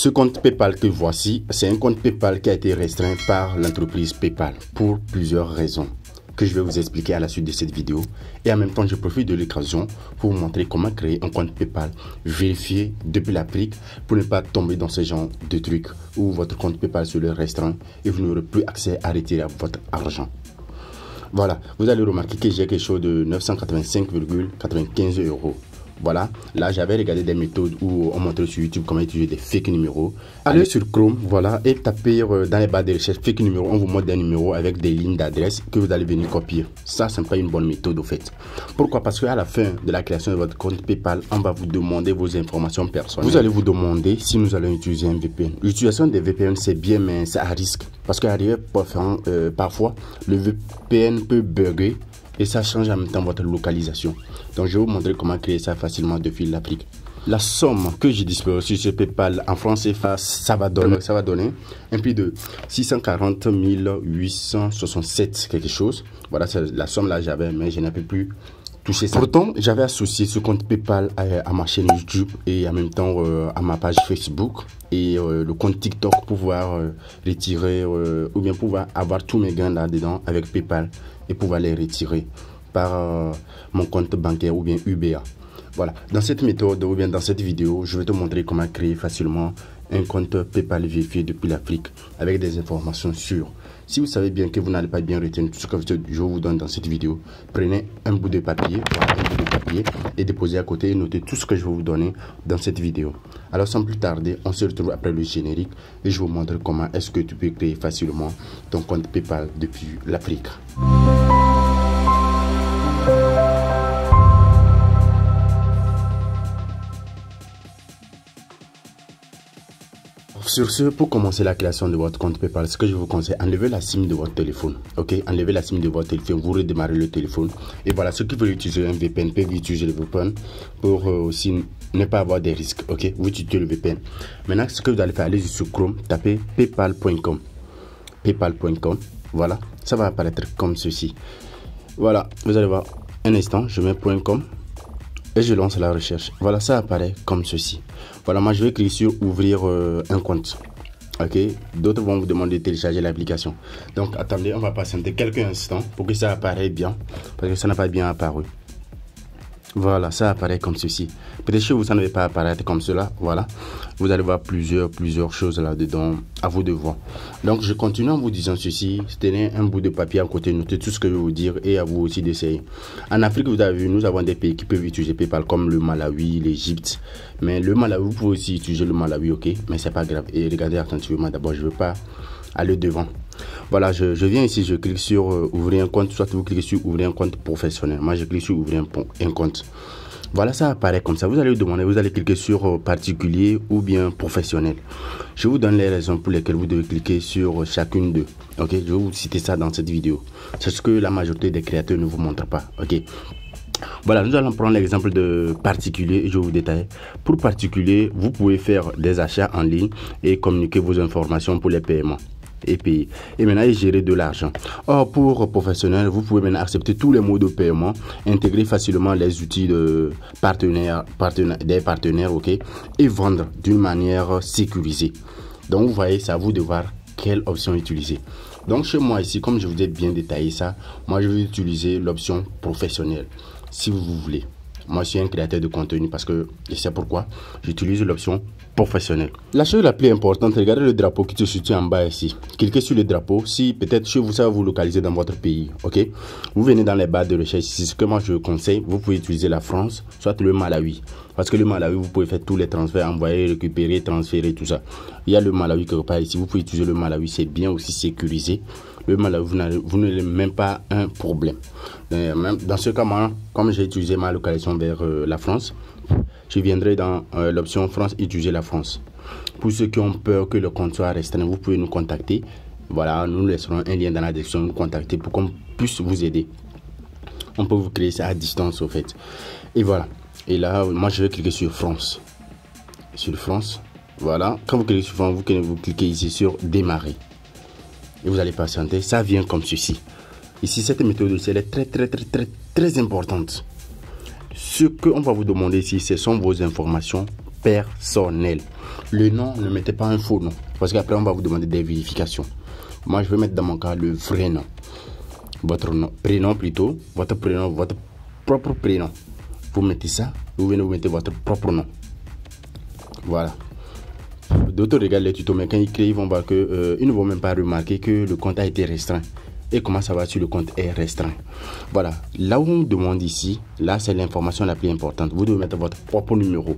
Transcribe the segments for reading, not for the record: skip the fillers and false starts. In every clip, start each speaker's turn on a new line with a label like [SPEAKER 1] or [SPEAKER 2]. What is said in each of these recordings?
[SPEAKER 1] Ce compte PayPal que voici, c'est un compte PayPal qui a été restreint par l'entreprise PayPal pour plusieurs raisons que je vais vous expliquer à la suite de cette vidéo. Et en même temps, je profite de l'occasion pour vous montrer comment créer un compte PayPal vérifié depuis l'Afrique pour ne pas tomber dans ce genre de trucs où votre compte PayPal se le restreint et vous n'aurez plus accès à retirer votre argent. Voilà, vous allez remarquer que j'ai quelque chose de 985,95 €. Voilà, là j'avais regardé des méthodes où on montrait sur YouTube comment utiliser des fake numéros. Allez sur Chrome, voilà, et tapez dans les barres de recherche fake numéros. On vous montre des numéros avec des lignes d'adresse que vous allez venir copier. Ça, c'est pas une bonne méthode au fait. Pourquoi? Parce qu'à la fin de la création de votre compte PayPal, on va vous demander vos informations personnelles. Vous allez vous demander si nous allons utiliser un VPN. L'utilisation des VPN, c'est bien, mais c'est à risque. Parce qu'arrière, parfois, le VPN peut bugger. Et ça change en même temps votre localisation. Donc je vais vous montrer comment créer ça facilement depuis l'Afrique. La somme que j'ai disponible sur ce PayPal en francs CFA, ça va donner un prix de 640 867 quelque chose. Voilà, c'est la somme là j'avais, mais je n'ai plus touché ça. Pourtant, j'avais associé ce compte PayPal à ma chaîne YouTube et en même temps à ma page Facebook et le compte TikTok pour pouvoir retirer ou bien pouvoir avoir tous mes gains là-dedans avec PayPal et pouvoir les retirer par mon compte bancaire ou bien UBA. Voilà, dans cette méthode ou bien dans cette vidéo, je vais te montrer comment créer facilement un compte PayPal vérifié depuis l'Afrique avec des informations sûres. Si vous savez bien que vous n'allez pas bien retenir tout ce que je vous donne dans cette vidéo, prenez un bout de papier, et déposez à côté et notez tout ce que je vais vous donner dans cette vidéo. Alors sans plus tarder, on se retrouve après le générique et je vous montre comment est-ce que tu peux créer facilement ton compte PayPal depuis l'Afrique. Sur ce, pour commencer la création de votre compte PayPal, ce que je vous conseille, enlevez la SIM de votre téléphone. Ok, enlevez la SIM de votre téléphone, vous redémarrez le téléphone. Et voilà, ceux qui veulent utiliser un VPN peuvent utiliser le VPN pour aussi ne pas avoir des risques. Ok, vous utilisez le VPN. Maintenant, ce que vous allez faire, allez sur Chrome, tapez paypal.com. Paypal.com, voilà, ça va apparaître comme ceci. Voilà, vous allez voir, un instant, je mets .com. Et je lance la recherche. Voilà, ça apparaît comme ceci. Voilà, moi je vais cliquer sur ouvrir un compte. Ok, d'autres vont vous demander de télécharger l'application. Donc attendez, on va patienter quelques instants pour que ça apparaisse bien. Parce que ça n'a pas bien apparu. Voilà, ça apparaît comme ceci. Peut-être chez vous, ça ne va pas apparaître comme cela. Voilà, vous allez voir plusieurs choses là-dedans. À vous de voir. Donc, je continue en vous disant ceci. Tenez un bout de papier à côté, notez tout ce que je vais vous dire et à vous aussi d'essayer. En Afrique, vous avez vu, nous avons des pays qui peuvent utiliser PayPal comme le Malawi, l'Égypte. Mais le Malawi, vous pouvez aussi utiliser le Malawi, ok? Mais c'est pas grave. Et regardez attentivement. D'abord, je ne veux pas aller devant. Voilà, je viens ici, je clique sur ouvrir un compte, soit vous cliquez sur ouvrir un compte professionnel. Moi, je clique sur ouvrir un compte. Voilà, ça apparaît comme ça. Vous allez demander, vous allez cliquer sur particulier ou bien professionnel. Je vous donne les raisons pour lesquelles vous devez cliquer sur chacune d'eux. Ok, je vais vous citer ça dans cette vidéo. C'est ce que la majorité des créateurs ne vous montrent pas. Ok. Voilà, nous allons prendre l'exemple de particulier et je vais vous détailler. Pour particulier, vous pouvez faire des achats en ligne et communiquer vos informations pour les paiements. Et payer. Et maintenant, gérer de l'argent. Or, pour professionnels, vous pouvez maintenant accepter tous les modes de paiement, intégrer facilement les outils de des partenaires, ok, et vendre d'une manière sécurisée. Donc, vous voyez, c'est à vous de voir quelle option utiliser. Donc, chez moi ici, comme je vous ai bien détaillé ça, moi, je vais utiliser l'option professionnelle, si vous voulez. Moi, je suis un créateur de contenu parce que, et c'est pourquoi j'utilise l'option professionnelle. La chose la plus importante, regardez le drapeau qui se situe en bas ici. Cliquez sur le drapeau. Si peut-être chez vous, ça va vous localiser dans votre pays. Ok, vous venez dans les barres de recherche. C'est ce que moi je conseille. Vous pouvez utiliser la France, soit le Malawi. Parce que le Malawi, vous pouvez faire tous les transferts, envoyer, récupérer, transférer, tout ça. Il y a le Malawi quelque part ici. Vous pouvez utiliser le Malawi. C'est bien aussi sécurisé. Le Malawi, vous n'avez même pas un problème. Même dans ce cas, moi, comme j'ai utilisé ma localisation vers la France, je viendrai dans l'option France, utiliser la France. Pour ceux qui ont peur que le compte soit restreint, vous pouvez nous contacter. Voilà, nous laisserons un lien dans la description, nous contacter pour qu'on puisse vous aider. On peut vous créer ça à distance au fait. Et voilà. Et là, moi je vais cliquer sur France. Sur France. Voilà. Quand vous cliquez sur France, vous cliquez ici sur démarrer. Et vous allez patienter. Ça vient comme ceci. Ici, cette méthode, elle est très importante. Ce qu'on va vous demander ici, ce sont vos informations personnelles. Le nom, ne mettez pas un faux nom. Parce qu'après, on va vous demander des vérifications. Moi, je vais mettre dans mon cas le vrai nom. Votre nom, prénom plutôt. Votre prénom, votre propre prénom. Vous mettez ça. Vous venez vous mettez votre propre nom. Voilà. D'autres regardent les tutos, mais quand ils créent, ils vont voir que ils ne vont même pas remarquer que le compte a été restreint. Et comment ça va si le compte est restreint? Voilà. Là où on demande ici, là c'est l'information la plus importante. Vous devez mettre votre propre numéro.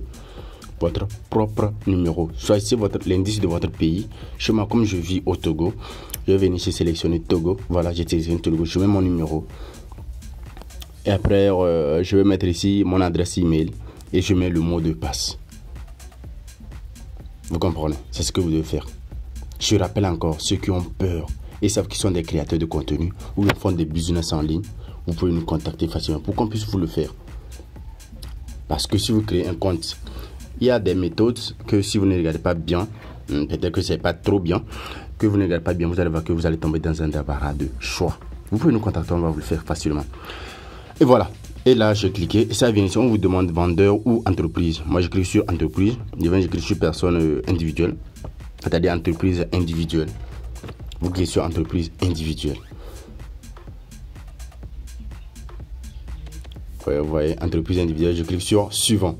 [SPEAKER 1] Votre propre numéro. Choisissez l'indice de votre pays. Chez moi, comme je vis au Togo, je vais venir ici sélectionner Togo. Voilà, j'ai sélectionné Togo. Je mets mon numéro. Et après, je vais mettre ici mon adresse email et je mets le mot de passe. Vous comprenez? C'est ce que vous devez faire. Je rappelle encore, ceux qui ont peur et savent qu'ils sont des créateurs de contenu ou ils font des business en ligne, vous pouvez nous contacter facilement pour qu'on puisse vous le faire. Parce que si vous créez un compte, il y a des méthodes que si vous ne regardez pas bien, peut-être que c'est pas trop bien, que vous ne regardez pas bien, vous allez voir que vous allez tomber dans un embarras de choix. Vous pouvez nous contacter, on va vous le faire facilement. Et voilà. Et là, je clique et ça vient ici. On vous demande vendeur ou entreprise. Moi, je clique sur entreprise. Je clique sur personne individuelle, c'est-à-dire entreprise individuelle. Vous cliquez sur entreprise individuelle. Ouais, vous voyez, entreprise individuelle. Je clique sur suivant.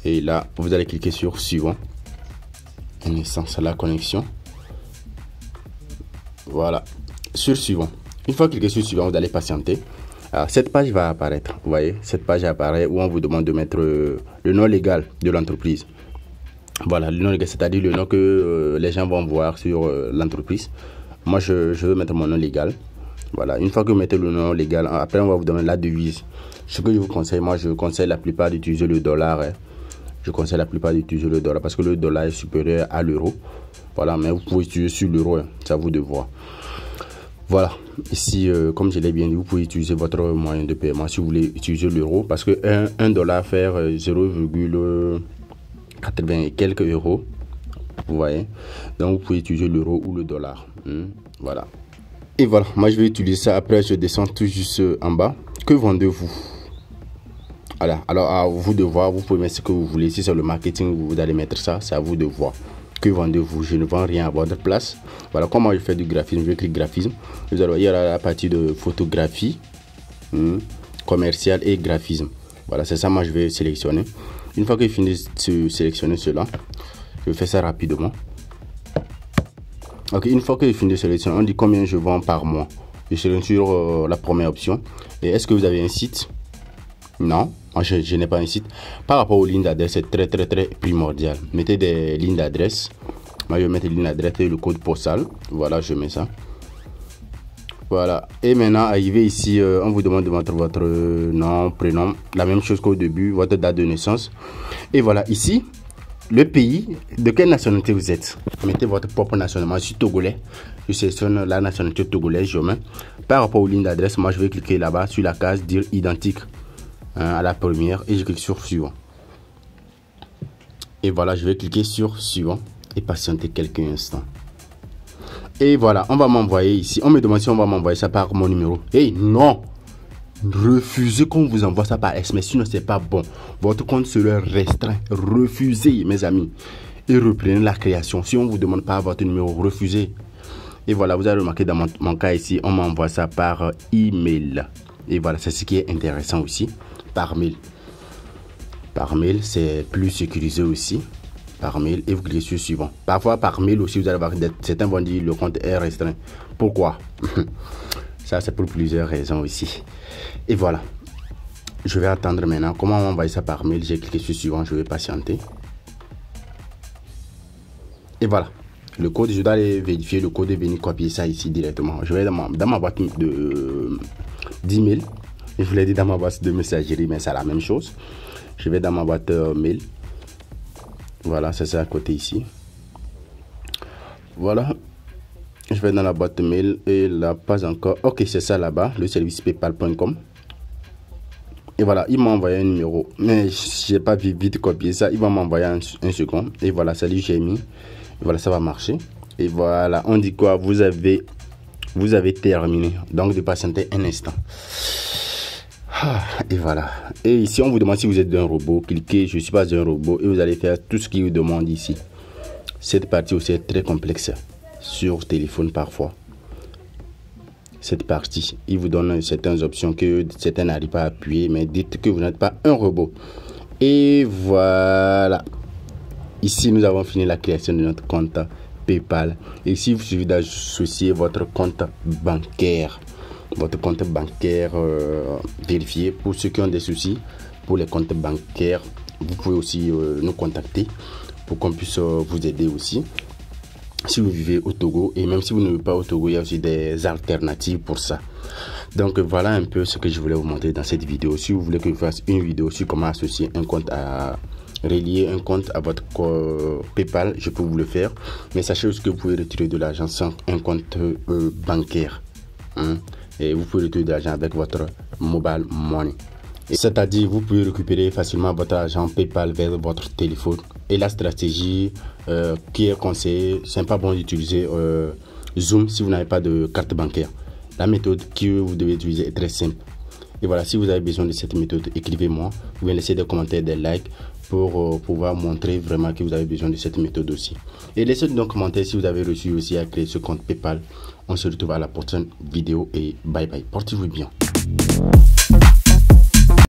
[SPEAKER 1] Et là, vous allez cliquer sur suivant. Un instant, c'est la connexion. Voilà. Sur suivant. Une fois cliqué sur suivant, vous allez patienter. Alors, cette page va apparaître. Vous voyez, cette page apparaît où on vous demande de mettre le nom légal de l'entreprise. Voilà, le nom légal, c'est-à-dire le nom que les gens vont voir sur l'entreprise. Moi, je veux mettre mon nom légal. Voilà, une fois que vous mettez le nom légal, après, on va vous donner la devise. Ce que je vous conseille, moi, je conseille la plupart d'utiliser le dollar. Je conseille la plupart d'utiliser le dollar parce que le dollar est supérieur à l'euro. Voilà, mais vous pouvez utiliser sur l'euro, c'est à vous de voir. Voilà, ici, comme je l'ai bien dit, vous pouvez utiliser votre moyen de paiement si vous voulez utiliser l'euro. Parce que 1 dollar fait 0,80 et quelques euros. Vous voyez. Donc, vous pouvez utiliser l'euro ou le dollar. Voilà. Et voilà, moi je vais utiliser ça. Après, je descends tout juste en bas. Que vendez-vous? Voilà, alors à vous de voir. Vous pouvez mettre ce que vous voulez. Si c'est le marketing, vous allez mettre ça. C'est à vous de voir. Que vendez-vous? Je ne vends rien à votre place. Voilà, comment je fais du graphisme? Je clique graphisme. Vous allez voir, il y aura la partie de photographie, commercial et graphisme. Voilà, c'est ça, moi je vais sélectionner. Une fois que je finis de sélectionner cela, je fais ça rapidement. Ok, une fois que je finis de sélectionner, on dit combien je vends par mois. Je sélectionne sur la première option. Et est-ce que vous avez un site? Non, moi je n'ai pas un site. Par rapport aux lignes d'adresse, c'est très primordial. Mettez des lignes d'adresse. Moi je vais mettre les lignes d'adresse et le code postal. Voilà, je mets ça. Voilà. Et maintenant, arrivé ici, on vous demande de mettre votre nom, prénom. La même chose qu'au début, votre date de naissance. Et voilà, ici, le pays, de quelle nationalité vous êtes. Mettez votre propre nationalité. Moi je suis togolais. Je sélectionne la nationalité togolaise, je mets. Par rapport aux lignes d'adresse, moi je vais cliquer là-bas sur la case dire identique. À la première et je clique sur suivant. Et voilà, je vais cliquer sur suivant et patienter quelques instants. Et voilà, on va m'envoyer ici. On me demande si on va m'envoyer ça par mon numéro. Et non, refusez qu'on vous envoie ça par SMS, sinon c'est pas bon. Votre compte sera restreint. Refusez, mes amis, et reprenez la création. Si on vous demande pas votre numéro, refusez. Et voilà, vous avez remarqué dans mon cas ici, on m'envoie ça par email. Et voilà, c'est ce qui est intéressant aussi. Par mail. Par mail, c'est plus sécurisé aussi. Par mail, et vous cliquez sur suivant. Parfois, par mail aussi, vous allez voir certains vont dire le compte est restreint. Pourquoi? Ça, c'est pour plusieurs raisons aussi. Et voilà. Je vais attendre maintenant. Comment on va envoyer ça par mail? J'ai cliqué sur suivant, je vais patienter. Et voilà. Le code, je dois aller vérifier le code et venir copier ça ici directement. Je vais dans ma boîte d'email. Je vous l'ai dit dans ma boîte de messagerie, mais c'est la même chose. Je vais dans ma boîte mail. Voilà, c'est ça à côté ici. Voilà. Je vais dans la boîte mail et là, pas encore. Ok, c'est ça là-bas, le service paypal.com. Et voilà, il m'a envoyé un numéro. Mais je n'ai pas vite copier ça. Il va m'envoyer un second. Et voilà, salut, j'ai mis. Et voilà, ça va marcher. Et voilà, on dit quoi? Vous avez terminé. Donc, de patienter un instant. Et voilà. Et ici, on vous demande si vous êtes un robot. Cliquez, je ne suis pas un robot. Et vous allez faire tout ce qu'il vous demande ici. Cette partie aussi est très complexe sur téléphone parfois. Cette partie, il vous donne certaines options que certains n'arrivent pas à appuyer. Mais dites que vous n'êtes pas un robot. Et voilà. Ici, nous avons fini la création de notre compte PayPal. Et ici, il suffit d'associer votre compte bancaire. Votre compte bancaire vérifié. Pour ceux qui ont des soucis pour les comptes bancaires, vous pouvez aussi nous contacter pour qu'on puisse vous aider aussi. Si vous vivez au Togo, et même si vous ne vivez pas au Togo, il y a aussi des alternatives pour ça. Donc voilà un peu ce que je voulais vous montrer dans cette vidéo. Si vous voulez que je fasse une vidéo sur comment associer un compte à relier un compte à votre PayPal, je peux vous le faire. Mais sachez aussi que vous pouvez retirer de l'argent sans un compte bancaire. Et vous pouvez retirer de l'argent avec votre mobile money. C'est-à-dire, vous pouvez récupérer facilement votre argent PayPal vers votre téléphone. Et la stratégie qui est conseillée, c'est pas bon d'utiliser Zoom si vous n'avez pas de carte bancaire. La méthode que vous devez utiliser est très simple. Et voilà, si vous avez besoin de cette méthode, écrivez-moi. Vous pouvez laisser des commentaires, des likes pour pouvoir montrer vraiment que vous avez besoin de cette méthode aussi. Et laissez donc commentaire si vous avez reçu aussi à créer ce compte PayPal. On se retrouve à la prochaine vidéo et bye bye. Portez-vous bien.